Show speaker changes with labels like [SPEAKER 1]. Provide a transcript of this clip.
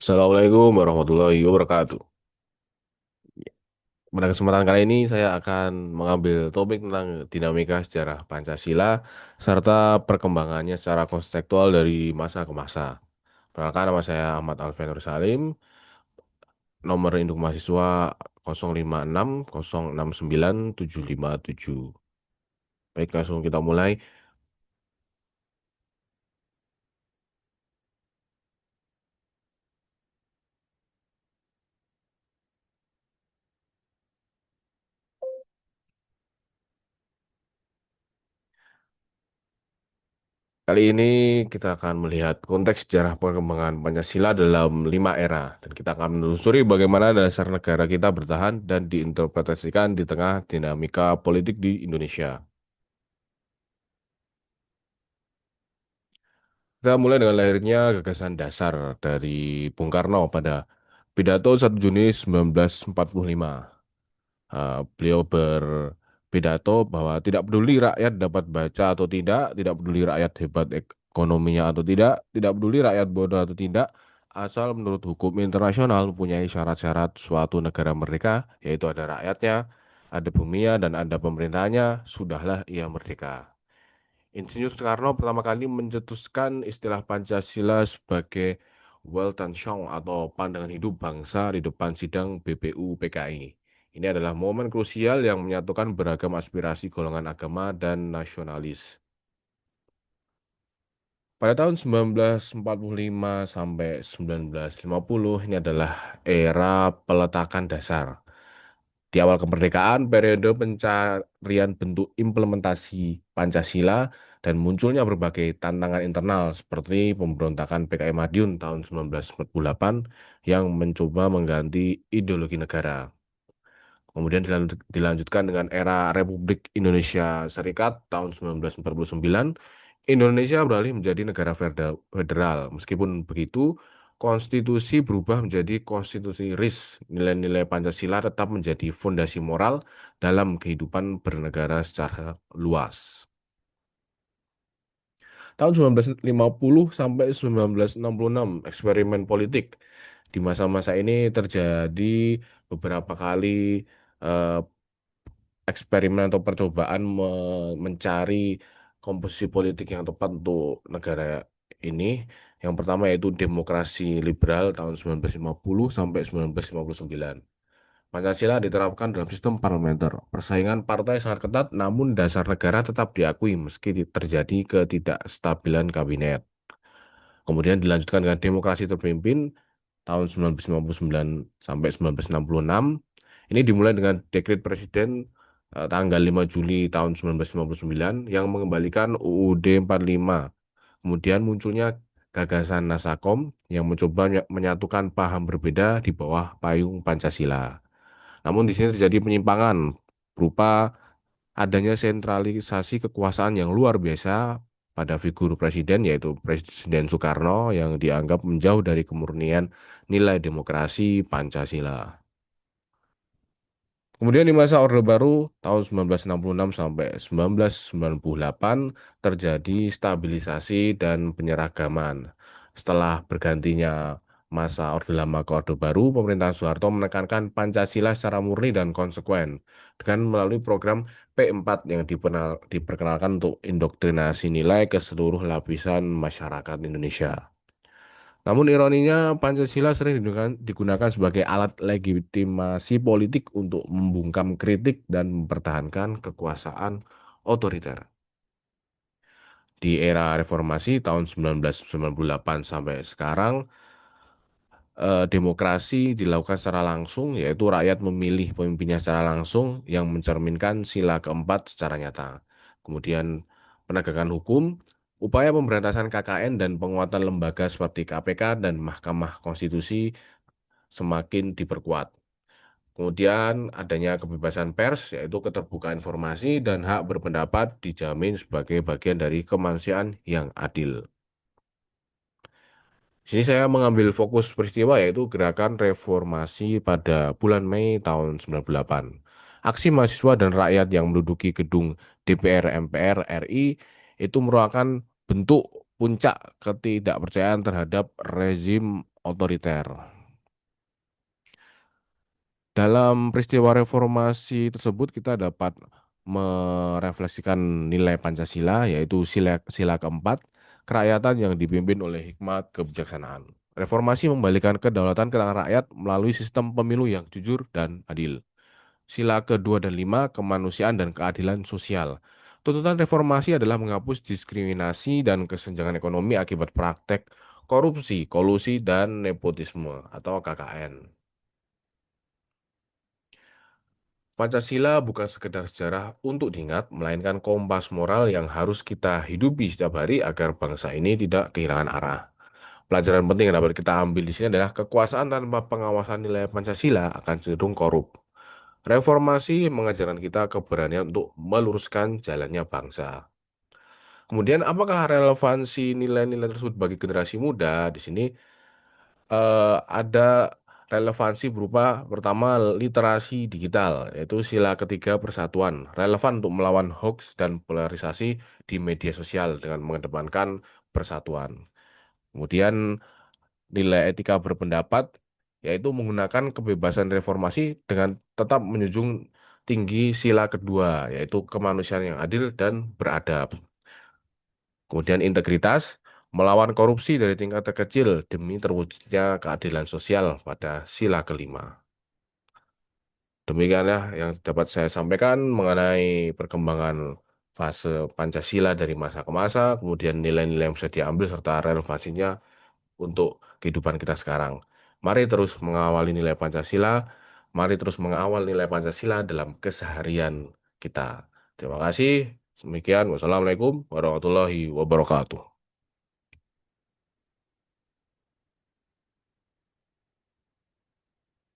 [SPEAKER 1] Assalamualaikum warahmatullahi wabarakatuh. Pada kesempatan kali ini saya akan mengambil topik tentang dinamika sejarah Pancasila serta perkembangannya secara konstekstual dari masa ke masa. Perkenalkan, nama saya Ahmad Alfian Nur Salim, nomor induk mahasiswa 056 069 757. Baik, langsung kita mulai. Kali ini kita akan melihat konteks sejarah perkembangan Pancasila dalam 5 era, dan kita akan menelusuri bagaimana dasar negara kita bertahan dan diinterpretasikan di tengah dinamika politik di Indonesia. Kita mulai dengan lahirnya gagasan dasar dari Bung Karno pada pidato 1 Juni 1945. Beliau berpidato bahwa tidak peduli rakyat dapat baca atau tidak peduli rakyat hebat ekonominya atau tidak peduli rakyat bodoh atau tidak, asal menurut hukum internasional mempunyai syarat-syarat suatu negara merdeka, yaitu ada rakyatnya, ada buminya, dan ada pemerintahannya, sudahlah ia merdeka. Insinyur Soekarno pertama kali mencetuskan istilah Pancasila sebagai Weltanschauung atau pandangan hidup bangsa di depan sidang BPU PKI. Ini adalah momen krusial yang menyatukan beragam aspirasi golongan agama dan nasionalis. Pada tahun 1945 sampai 1950 ini adalah era peletakan dasar. Di awal kemerdekaan, periode pencarian bentuk implementasi Pancasila dan munculnya berbagai tantangan internal seperti pemberontakan PKI Madiun tahun 1948 yang mencoba mengganti ideologi negara. Kemudian dilanjutkan dengan era Republik Indonesia Serikat tahun 1949. Indonesia beralih menjadi negara federal. Meskipun begitu, konstitusi berubah menjadi konstitusi RIS. Nilai-nilai Pancasila tetap menjadi fondasi moral dalam kehidupan bernegara secara luas. Tahun 1950 sampai 1966, eksperimen politik. Di masa-masa ini terjadi beberapa kali eh, eksperimen atau percobaan mencari komposisi politik yang tepat untuk negara ini. Yang pertama yaitu demokrasi liberal tahun 1950 sampai 1959. Pancasila diterapkan dalam sistem parlementer. Persaingan partai sangat ketat, namun dasar negara tetap diakui meski terjadi ketidakstabilan kabinet. Kemudian dilanjutkan dengan demokrasi terpimpin tahun 1959 sampai 1966. Ini dimulai dengan dekret Presiden tanggal 5 Juli tahun 1959 yang mengembalikan UUD 45. Kemudian munculnya gagasan Nasakom yang mencoba menyatukan paham berbeda di bawah payung Pancasila. Namun di sini terjadi penyimpangan berupa adanya sentralisasi kekuasaan yang luar biasa pada figur presiden, yaitu Presiden Soekarno yang dianggap menjauh dari kemurnian nilai demokrasi Pancasila. Kemudian di masa Orde Baru tahun 1966 sampai 1998 terjadi stabilisasi dan penyeragaman. Setelah bergantinya masa Orde Lama ke Orde Baru, pemerintahan Soeharto menekankan Pancasila secara murni dan konsekuen dengan melalui program P4 yang diperkenalkan untuk indoktrinasi nilai ke seluruh lapisan masyarakat Indonesia. Namun ironinya, Pancasila sering digunakan sebagai alat legitimasi politik untuk membungkam kritik dan mempertahankan kekuasaan otoriter. Di era reformasi tahun 1998 sampai sekarang, demokrasi dilakukan secara langsung, yaitu rakyat memilih pemimpinnya secara langsung yang mencerminkan sila keempat secara nyata. Kemudian penegakan hukum, upaya pemberantasan KKN dan penguatan lembaga seperti KPK dan Mahkamah Konstitusi semakin diperkuat. Kemudian adanya kebebasan pers, yaitu keterbukaan informasi dan hak berpendapat dijamin sebagai bagian dari kemanusiaan yang adil. Di sini saya mengambil fokus peristiwa yaitu gerakan reformasi pada bulan Mei tahun 98. Aksi mahasiswa dan rakyat yang menduduki gedung DPR MPR RI itu merupakan bentuk puncak ketidakpercayaan terhadap rezim otoriter. Dalam peristiwa reformasi tersebut kita dapat merefleksikan nilai Pancasila, yaitu sila keempat, kerakyatan yang dipimpin oleh hikmat kebijaksanaan. Reformasi membalikan kedaulatan ke tangan rakyat melalui sistem pemilu yang jujur dan adil. Sila kedua dan lima, kemanusiaan dan keadilan sosial. Tuntutan reformasi adalah menghapus diskriminasi dan kesenjangan ekonomi akibat praktek korupsi, kolusi, dan nepotisme atau KKN. Pancasila bukan sekedar sejarah untuk diingat, melainkan kompas moral yang harus kita hidupi setiap hari agar bangsa ini tidak kehilangan arah. Pelajaran penting yang dapat kita ambil di sini adalah kekuasaan tanpa pengawasan nilai Pancasila akan cenderung korup. Reformasi mengajarkan kita keberanian untuk meluruskan jalannya bangsa. Kemudian, apakah relevansi nilai-nilai tersebut bagi generasi muda? Di sini ada relevansi berupa pertama literasi digital, yaitu sila ketiga persatuan, relevan untuk melawan hoax dan polarisasi di media sosial dengan mengedepankan persatuan. Kemudian nilai etika berpendapat, yaitu menggunakan kebebasan reformasi dengan tetap menjunjung tinggi sila kedua, yaitu kemanusiaan yang adil dan beradab. Kemudian integritas, melawan korupsi dari tingkat terkecil demi terwujudnya keadilan sosial pada sila kelima. Demikianlah yang dapat saya sampaikan mengenai perkembangan fase Pancasila dari masa ke masa, kemudian nilai-nilai yang bisa diambil serta relevansinya untuk kehidupan kita sekarang. Mari terus mengawali nilai Pancasila, mari terus mengawal nilai Pancasila dalam keseharian kita. Terima kasih. Demikian, wassalamualaikum warahmatullahi wabarakatuh.